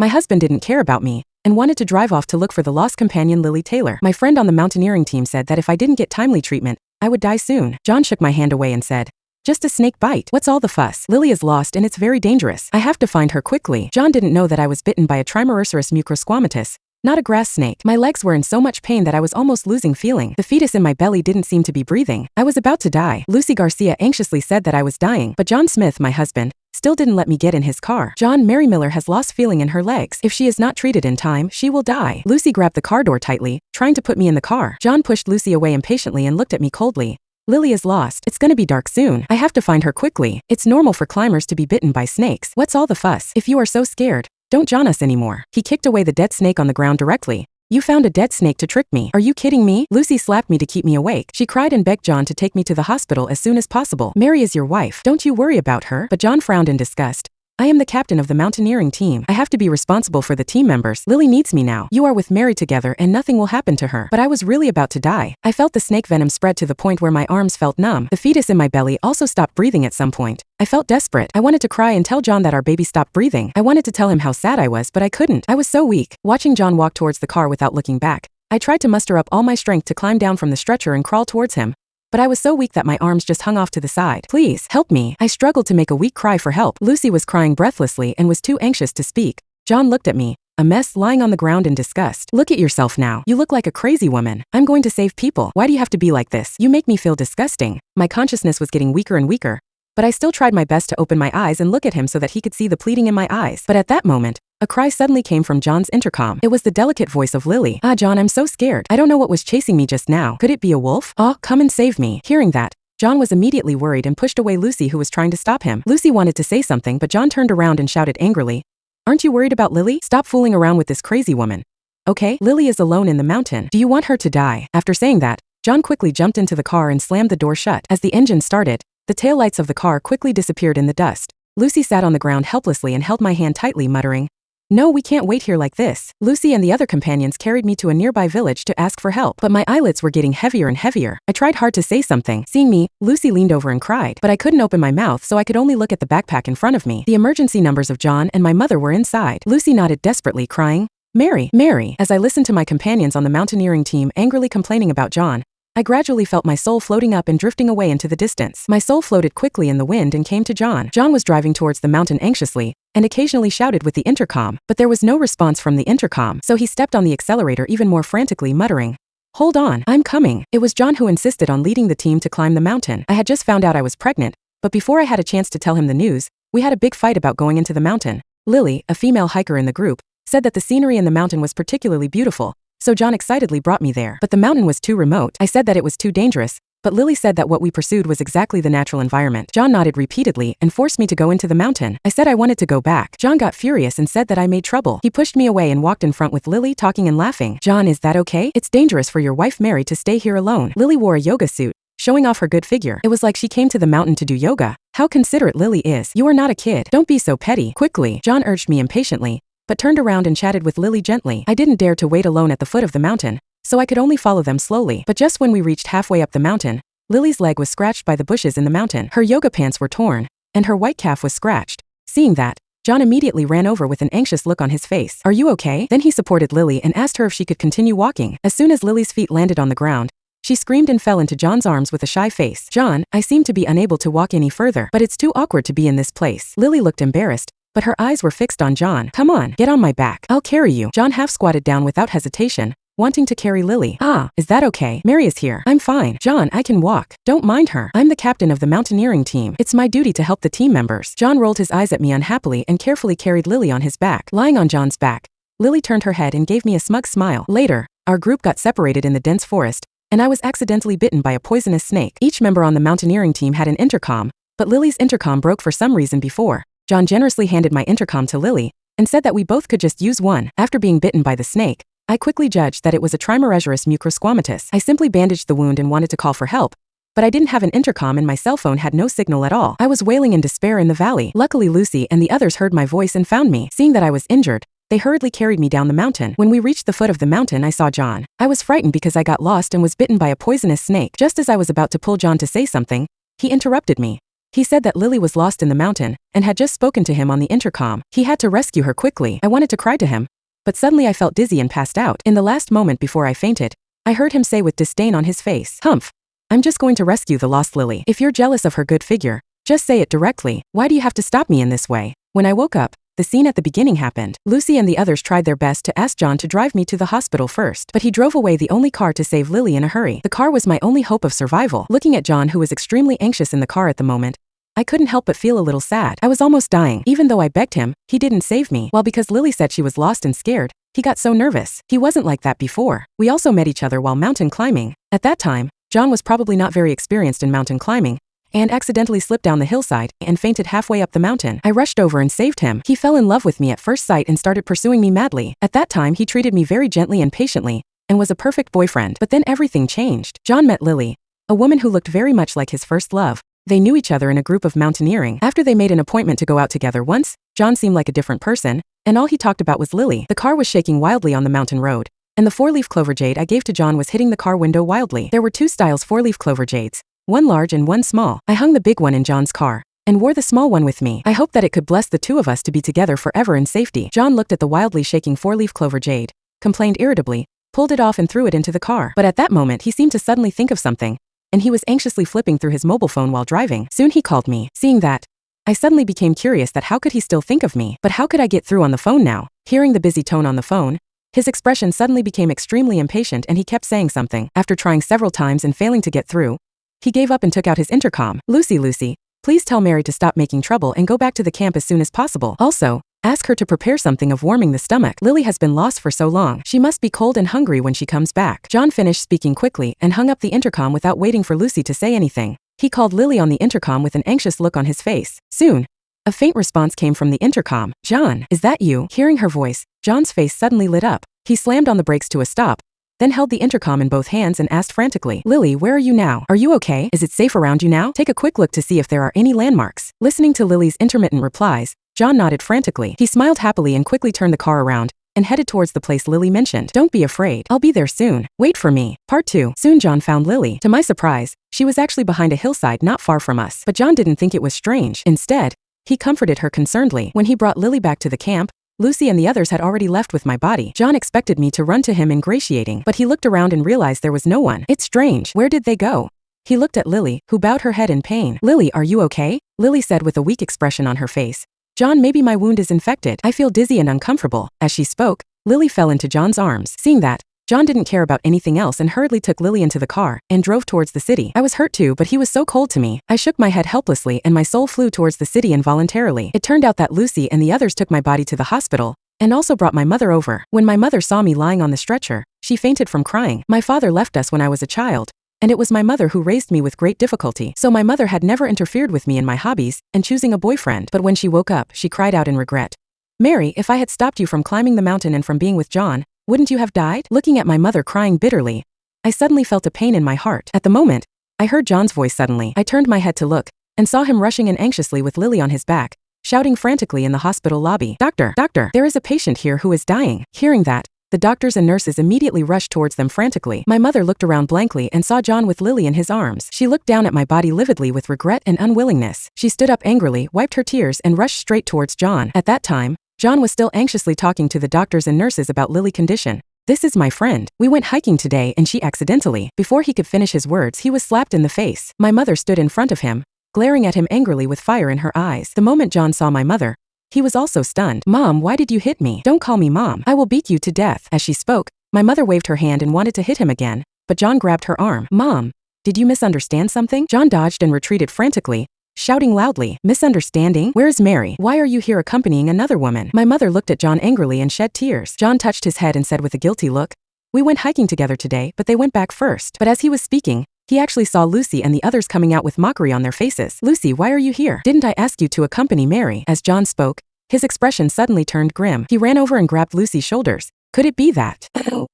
My husband didn't care about me and wanted to drive off to look for the lost companion Lily Taylor. My friend on the mountaineering team said that if I didn't get timely treatment, I would die soon. John shook my hand away and said, "Just a snake bite. What's all the fuss? Lily is lost and it's very dangerous. I have to find her quickly." John didn't know that I was bitten by a Trimerersurus mucrosquamatus, not a grass snake. My legs were in so much pain that I was almost losing feeling. The fetus in my belly didn't seem to be breathing. I was about to die. Lucy Garcia anxiously said that I was dying, but John Smith, my husband, still didn't let me get in his car. "John, Mary Miller has lost feeling in her legs. If she is not treated in time, she will die." Lucy grabbed the car door tightly, trying to put me in the car. John pushed Lucy away impatiently and looked at me coldly. "Lily is lost. It's gonna be dark soon. I have to find her quickly. It's normal for climbers to be bitten by snakes. What's all the fuss? If you are so scared, don't join us anymore." He kicked away the dead snake on the ground directly. "You found a dead snake to trick me. Are you kidding me?" Lucy slapped me to keep me awake. She cried and begged John to take me to the hospital as soon as possible. "Mary is your wife. Don't you worry about her." But John frowned in disgust. "I am the captain of the mountaineering team. I have to be responsible for the team members. Lily needs me now. You are with Mary together and nothing will happen to her." But I was really about to die. I felt the snake venom spread to the point where my arms felt numb. The fetus in my belly also stopped breathing at some point. I felt desperate. I wanted to cry and tell John that our baby stopped breathing. I wanted to tell him how sad I was, but I couldn't. I was so weak. Watching John walk towards the car without looking back, I tried to muster up all my strength to climb down from the stretcher and crawl towards him. But I was so weak that my arms just hung off to the side. "Please, help me." I struggled to make a weak cry for help. Lucy was crying breathlessly and was too anxious to speak. John looked at me, a mess lying on the ground in disgust. "Look at yourself now. You look like a crazy woman. I'm going to save people. Why do you have to be like this? You make me feel disgusting." My consciousness was getting weaker and weaker, but I still tried my best to open my eyes and look at him so that he could see the pleading in my eyes. But at that moment, a cry suddenly came from John's intercom. It was the delicate voice of Lily. "Ah, John, I'm so scared. I don't know what was chasing me just now. Could it be a wolf? Oh, come and save me." Hearing that, John was immediately worried and pushed away Lucy, who was trying to stop him. Lucy wanted to say something, but John turned around and shouted angrily, "Aren't you worried about Lily? Stop fooling around with this crazy woman. Okay, Lily is alone in the mountain. Do you want her to die?" After saying that, John quickly jumped into the car and slammed the door shut. As the engine started, the taillights of the car quickly disappeared in the dust. Lucy sat on the ground helplessly and held my hand tightly, muttering, "No, we can't wait here like this." Lucy and the other companions carried me to a nearby village to ask for help, but my eyelids were getting heavier and heavier. I tried hard to say something. Seeing me, Lucy leaned over and cried, but I couldn't open my mouth, so I could only look at the backpack in front of me. The emergency numbers of John and my mother were inside. Lucy nodded desperately, crying, "Mary, Mary." As I listened to my companions on the mountaineering team angrily complaining about John, I gradually felt my soul floating up and drifting away into the distance. My soul floated quickly in the wind and came to John. John was driving towards the mountain anxiously, and occasionally shouted with the intercom, but there was no response from the intercom, so he stepped on the accelerator even more frantically, muttering, "Hold on, I'm coming." It was John who insisted on leading the team to climb the mountain. I had just found out I was pregnant, but before I had a chance to tell him the news, we had a big fight about going into the mountain. Lily, a female hiker in the group, said that the scenery in the mountain was particularly beautiful, so John excitedly brought me there. But the mountain was too remote. I said that it was too dangerous, but Lily said that what we pursued was exactly the natural environment. John nodded repeatedly and forced me to go into the mountain. I said I wanted to go back. John got furious and said that I made trouble. He pushed me away and walked in front with Lily, talking and laughing. "John, is that okay? It's dangerous for your wife Mary to stay here alone." Lily wore a yoga suit, showing off her good figure. It was like she came to the mountain to do yoga. How considerate Lily is. "You are not a kid. Don't be so petty." Quickly, John urged me impatiently, but turned around and chatted with Lily gently. I didn't dare to wait alone at the foot of the mountain, so I could only follow them slowly. But just when we reached halfway up the mountain, Lily's leg was scratched by the bushes in the mountain. Her yoga pants were torn, and her white calf was scratched. Seeing that, John immediately ran over with an anxious look on his face. "Are you okay?" Then he supported Lily and asked her if she could continue walking. As soon as Lily's feet landed on the ground, she screamed and fell into John's arms with a shy face. "John, I seem to be unable to walk any further, but it's too awkward to be in this place." Lily looked embarrassed, but her eyes were fixed on John. "Come on, get on my back. I'll carry you." John half squatted down without hesitation, wanting to carry Lily. "Ah, is that okay? Mary is here." "I'm fine. John, I can walk. Don't mind her. I'm the captain of the mountaineering team. It's my duty to help the team members." John rolled his eyes at me unhappily and carefully carried Lily on his back. Lying on John's back, Lily turned her head and gave me a smug smile. Later, our group got separated in the dense forest, and I was accidentally bitten by a poisonous snake. Each member on the mountaineering team had an intercom, but Lily's intercom broke for some reason before. John generously handed my intercom to Lily and said that we both could just use one. After being bitten by the snake, I quickly judged that it was a Trimerersurus mucrosquamatus. I simply bandaged the wound and wanted to call for help, but I didn't have an intercom and my cell phone had no signal at all. I was wailing in despair in the valley. Luckily, Lucy and the others heard my voice and found me. Seeing that I was injured, they hurriedly carried me down the mountain. When we reached the foot of the mountain, I saw John. I was frightened because I got lost and was bitten by a poisonous snake. Just as I was about to pull John to say something, he interrupted me. He said that Lily was lost in the mountain and had just spoken to him on the intercom. He had to rescue her quickly. I wanted to cry to him, but suddenly I felt dizzy and passed out. In the last moment before I fainted, I heard him say with disdain on his face, "Humph. I'm just going to rescue the lost Lily. If you're jealous of her good figure, just say it directly. Why do you have to stop me in this way?" When I woke up, the scene at the beginning happened. Lucy and the others tried their best to ask John to drive me to the hospital first, but he drove away the only car to save Lily in a hurry. The car was my only hope of survival. Looking at John, who was extremely anxious in the car at the moment, I couldn't help but feel a little sad. I was almost dying. Even though I begged him, he didn't save me. Well, because Lily said she was lost and scared, he got so nervous. He wasn't like that before. We also met each other while mountain climbing. At that time, John was probably not very experienced in mountain climbing and accidentally slipped down the hillside and fainted halfway up the mountain. I rushed over and saved him. He fell in love with me at first sight and started pursuing me madly. At that time, he treated me very gently and patiently and was a perfect boyfriend. But then everything changed. John met Lily, a woman who looked very much like his first love. They knew each other in a group of mountaineering. After they made an appointment to go out together once, John seemed like a different person, and all he talked about was Lily. The car was shaking wildly on the mountain road, and the 4-leaf clover jade I gave to John was hitting the car window wildly. There were 2 styles 4-leaf clover jades, one large and one small. I hung the big one in John's car and wore the small one with me. I hoped that it could bless the 2 of us to be together forever in safety. John looked at the wildly shaking 4-leaf clover jade, complained irritably, pulled it off and threw it into the car. But at that moment he seemed to suddenly think of something, and he was anxiously flipping through his mobile phone while driving. Soon he called me. Seeing that, I suddenly became curious that how could he still think of me? But how could I get through on the phone now? Hearing the busy tone on the phone, his expression suddenly became extremely impatient and he kept saying something. After trying several times and failing to get through, he gave up and took out his intercom. Lucy, please tell Mary to stop making trouble and go back to the camp as soon as possible. Also, ask her to prepare something of warming the stomach. Lily has been lost for so long. She must be cold and hungry when she comes back." John finished speaking quickly and hung up the intercom without waiting for Lucy to say anything. He called Lily on the intercom with an anxious look on his face. Soon, a faint response came from the intercom. "John, is that you?" Hearing her voice, John's face suddenly lit up. He slammed on the brakes to a stop, then held the intercom in both hands and asked frantically, "Lily, where are you now? Are you okay? Is it safe around you now? Take a quick look to see if there are any landmarks." Listening to Lily's intermittent replies, John nodded frantically. He smiled happily and quickly turned the car around and headed towards the place Lily mentioned. "Don't be afraid. I'll be there soon. Wait for me." Part 2. Soon John found Lily. To my surprise, she was actually behind a hillside not far from us. But John didn't think it was strange. Instead, he comforted her concernedly. When he brought Lily back to the camp, Lucy and the others had already left with my body. John expected me to run to him ingratiating, but he looked around and realized there was no one. It's strange. Where did they go? He looked at Lily, who bowed her head in pain. "Lily, are you okay?" Lily said with a weak expression on her face. "John, maybe my wound is infected. I feel dizzy and uncomfortable." As she spoke, Lily fell into John's arms. Seeing that, John didn't care about anything else and hurriedly took Lily into the car and drove towards the city. I was hurt too, but he was so cold to me. I shook my head helplessly and my soul flew towards the city involuntarily. It turned out that Lucy and the others took my body to the hospital and also brought my mother over. When my mother saw me lying on the stretcher, she fainted from crying. My father left us when I was a child, and it was my mother who raised me with great difficulty. So my mother had never interfered with me in my hobbies and choosing a boyfriend. But when she woke up, she cried out in regret, "Mary, if I had stopped you from climbing the mountain and from being with John, wouldn't you have died?" Looking at my mother crying bitterly, I suddenly felt a pain in my heart. At the moment, I heard John's voice suddenly. I turned my head to look and saw him rushing in anxiously with Lily on his back, shouting frantically in the hospital lobby, Doctor, there is a patient here who is dying." Hearing that, the doctors and nurses immediately rushed towards them frantically. My mother looked around blankly and saw John with Lily in his arms. She looked down at my body lividly with regret and unwillingness. She stood up angrily, wiped her tears and rushed straight towards John. At that time, John was still anxiously talking to the doctors and nurses about Lily's condition. "This is my friend. We went hiking today and she accidentally..." Before he could finish his words, he was slapped in the face. My mother stood in front of him, glaring at him angrily with fire in her eyes. The moment John saw my mother, he was also stunned. "Mom, why did you hit me? Don't call me Mom. I will beat you to death." As she spoke, my mother waved her hand and wanted to hit him again, but John grabbed her arm. "Mom, did you misunderstand something?" John dodged and retreated frantically, shouting loudly, "Misunderstanding? Where's Mary? Why are you here accompanying another woman?" My mother looked at John angrily and shed tears. John touched his head and said with a guilty look, "We went hiking together today, but they went back first." But as he was speaking, he actually saw Lucy and the others coming out with mockery on their faces. "Lucy, why are you here? Didn't I ask you to accompany Mary?" As John spoke, his expression suddenly turned grim. He ran over and grabbed Lucy's shoulders. "Could it be that?"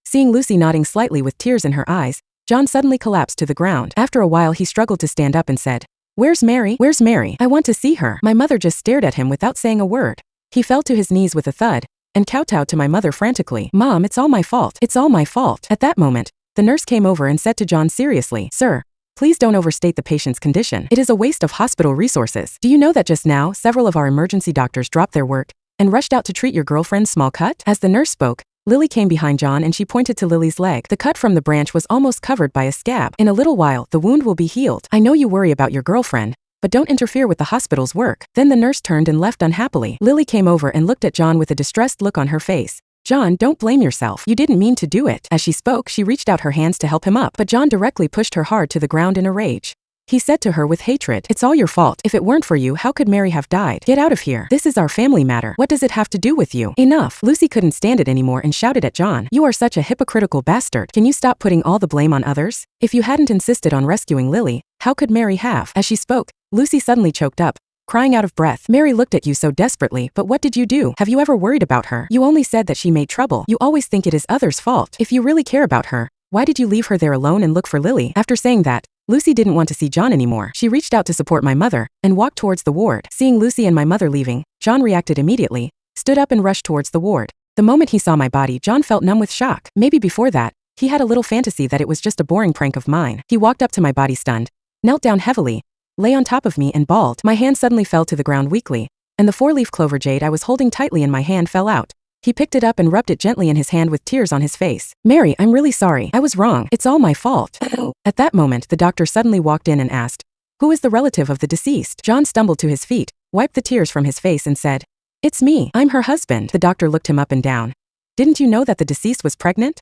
Seeing Lucy nodding slightly with tears in her eyes, John suddenly collapsed to the ground. After a while he struggled to stand up and said, "Where's Mary? Where's Mary? I want to see her." My mother just stared at him without saying a word. He fell to his knees with a thud and kowtowed to my mother frantically. "Mom, it's all my fault. It's all my fault." At that moment, the nurse came over and said to John seriously, "Sir, Please don't overstate the patient's condition. It is a waste of hospital resources. Do you know that just now, several of our emergency doctors dropped their work and rushed out to treat your girlfriend's small cut? As the nurse spoke, Lily came behind John and she pointed to Lily's leg. The cut from the branch was almost covered by a scab. In a little while, the wound will be healed. I know you worry about your girlfriend, but don't interfere with the hospital's work. Then the nurse turned and left unhappily. Lily came over and looked at John with a distressed look on her face. John, don't blame yourself. You didn't mean to do it. As she spoke, she reached out her hands to help him up, but John directly pushed her hard to the ground in a rage. He said to her with hatred, "It's all your fault. If it weren't for you, how could Mary have died? Get out of here. This is our family matter. What does it have to do with you?" Enough. Lucy couldn't stand it anymore and shouted at John, "You are such a hypocritical bastard. Can you stop putting all the blame on others? If you hadn't insisted on rescuing Lily, how could Mary have?" As she spoke, Lucy suddenly choked up, crying out of breath. "Mary looked at you so desperately, but what did you do? Have you ever worried about her? You only said that she made trouble. You always think it is others' fault. If you really care about her, why did you leave her there alone and look for Lily?" After saying that, Lucy didn't want to see John anymore. She reached out to support my mother and walked towards the ward. Seeing Lucy and my mother leaving, John reacted immediately, stood up and rushed towards the ward. The moment he saw my body, John felt numb with shock. Maybe before that, he had a little fantasy that it was just a boring prank of mine. He walked up to my body stunned, knelt down heavily, lay on top of me and bawled. My hand suddenly fell to the ground weakly, and the 4-leaf clover jade I was holding tightly in my hand fell out. He picked it up and rubbed it gently in his hand with tears on his face. "Mary, I'm really sorry. I was wrong. It's all my fault." At that moment, the doctor suddenly walked in and asked, "Who is the relative of the deceased?" John stumbled to his feet, wiped the tears from his face and said, "It's me. I'm her husband." The doctor looked him up and down. "Didn't you know that the deceased was pregnant?"